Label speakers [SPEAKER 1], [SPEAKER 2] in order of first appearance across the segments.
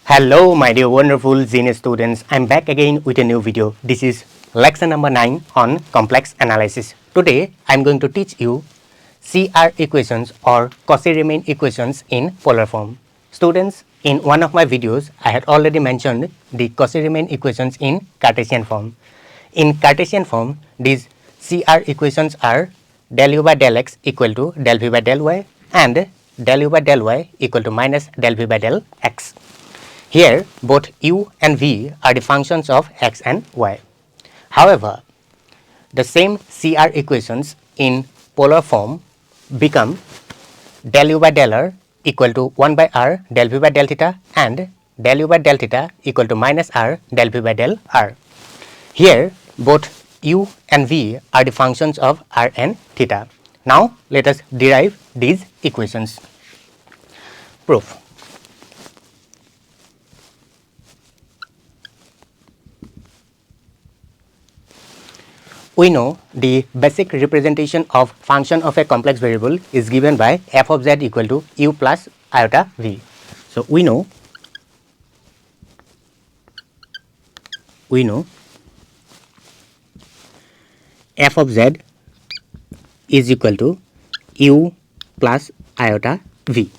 [SPEAKER 1] Hello my dear wonderful genius students, I'm back again with a new video. This is lecture number 9 on complex analysis. Today I'm going to teach you CR equations or Cauchy Riemann equations in polar form. Students, in one of my videos I had already mentioned the Cauchy Riemann equations in Cartesian form. In Cartesian form, these CR equations are del u by del x equal to del v by del y and del u by del y equal to minus del v by del x. Here, both u and v are the functions of x and y. However, the same CR equations in polar form become del u by del r equal to 1 by r del v by del theta and del u by del theta equal to minus r del v by del r. Here, both u and v are the functions of r and theta. Now, let us derive these equations. Proof. We know the basic representation of function of a complex variable is given by f of z equal to u plus iota v. So, we know f of z is equal to u plus iota v.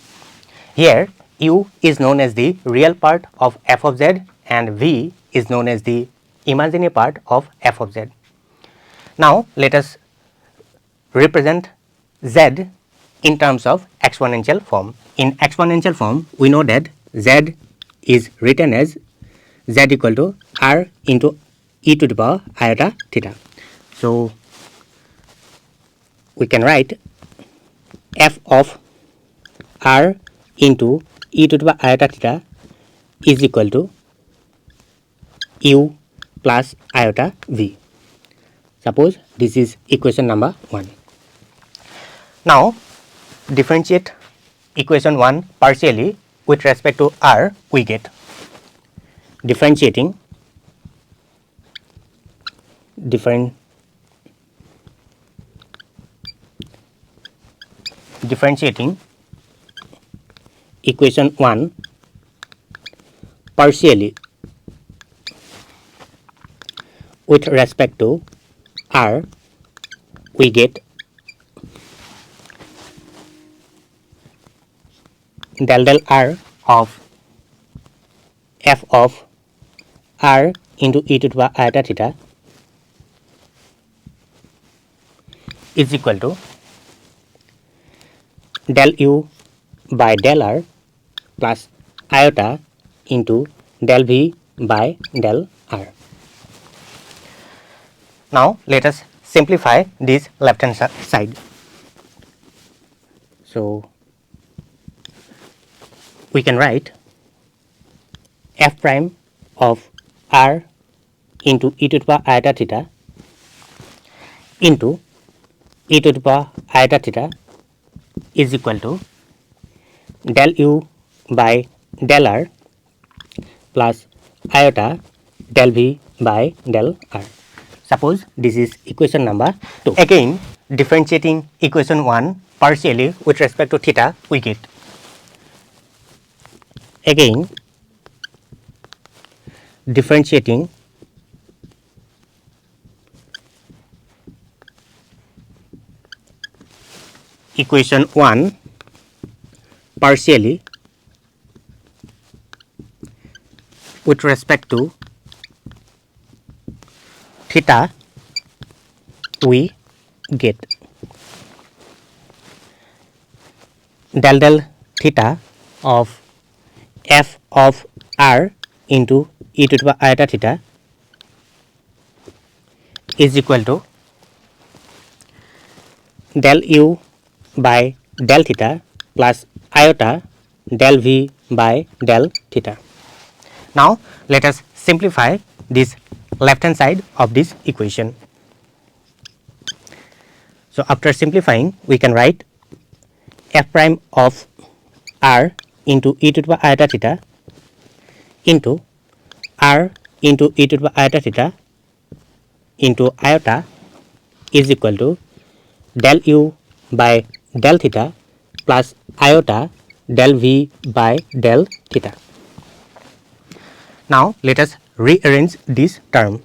[SPEAKER 1] Here u is known as the real part of f of z and v is known as the imaginary part of f of z. Now, let us represent z in terms of exponential form. In exponential form, we know that z is written as z equal to r into e to the power iota theta. So, we can write f of r into e to the power iota theta is equal to u plus iota v. Suppose this is equation number 1. Now, differentiate equation 1 partially with respect to r, we get differentiating equation 1 partially with respect to r, we get del del r of f of r into e to the power iota theta is equal to del u by del r plus iota into del v by del r. Now, let us simplify this left hand side. So, we can write f prime of r into e to the power iota theta into e to the power iota theta is equal to del u by del r plus iota del v by del r. Suppose this is equation number 2. Again, differentiating equation 1 partially with respect to theta, we get again differentiating equation 1 partially with respect to theta, we get del del theta of f of r into e to the power iota theta is equal to del u by del theta plus iota del v by del theta. Now, let us simplify this left hand side of this equation. So, after simplifying, we can write f prime of r into e to the power iota theta into r into e to the power iota theta into iota is equal to del u by del theta plus iota del v by del theta. Now let us rearrange this term.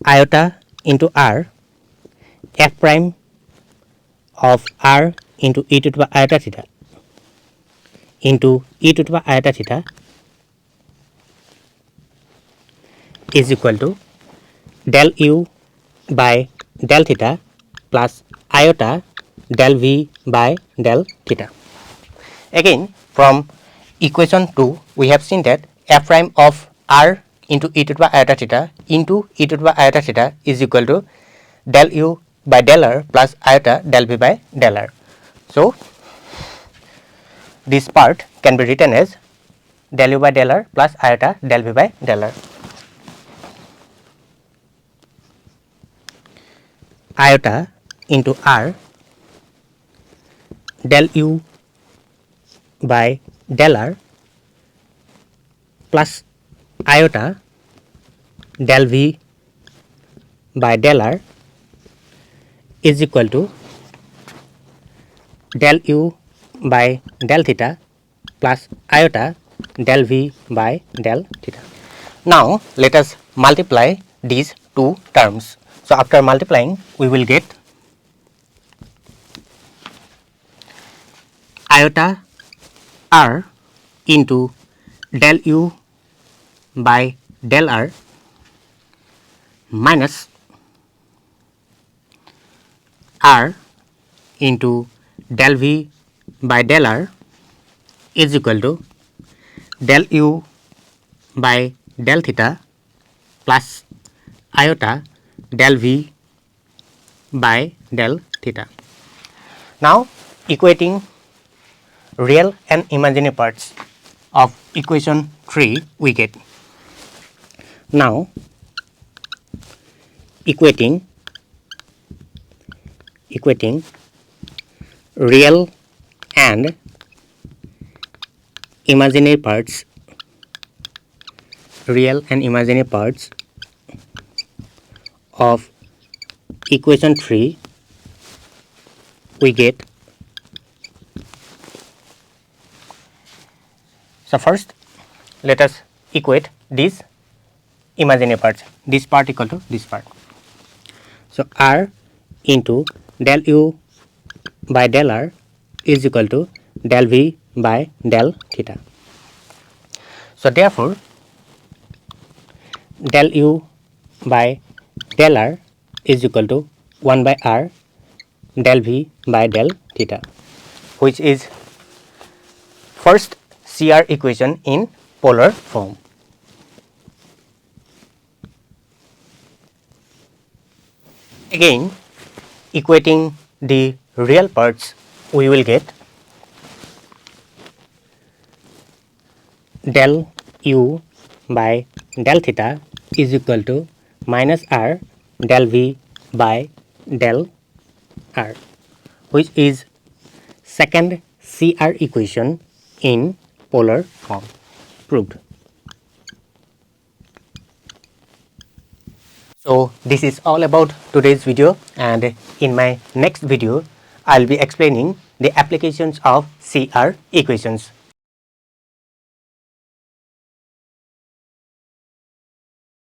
[SPEAKER 1] Iota into r f prime of r into e to the power iota theta into e to the power iota theta is equal to del u by del theta plus iota del v by del theta. Again, from equation 2 we have seen that f prime of r into e to the power iota theta into e to the power iota theta is equal to del u by del r plus iota del v by del r. So this part can be written as del u by del r plus iota del v by del r. Iota into r del u by del r plus iota del v by del r is equal to del u by del theta plus iota del v by del theta. Now let us multiply these two terms. So after multiplying we will get iota r into del u by del r minus r into del v by del r is equal to del u by del theta plus iota del v by del theta. Now equating real and imaginary parts of equation 3 we get. Now equating real and imaginary parts of equation 3 we get. So first let us equate these imaginary parts, this part equal to this part. So r into del u by del r is equal to del v by del theta. So therefore del u by del r is equal to 1 by r del v by del theta, which is first CR equation in polar form. Again, equating the real parts we will get del u by del theta is equal to minus r del v by del r, which is second CR equation in polar form, proved. So this is all about today's video, and in my next video I will be explaining the applications of CR equations.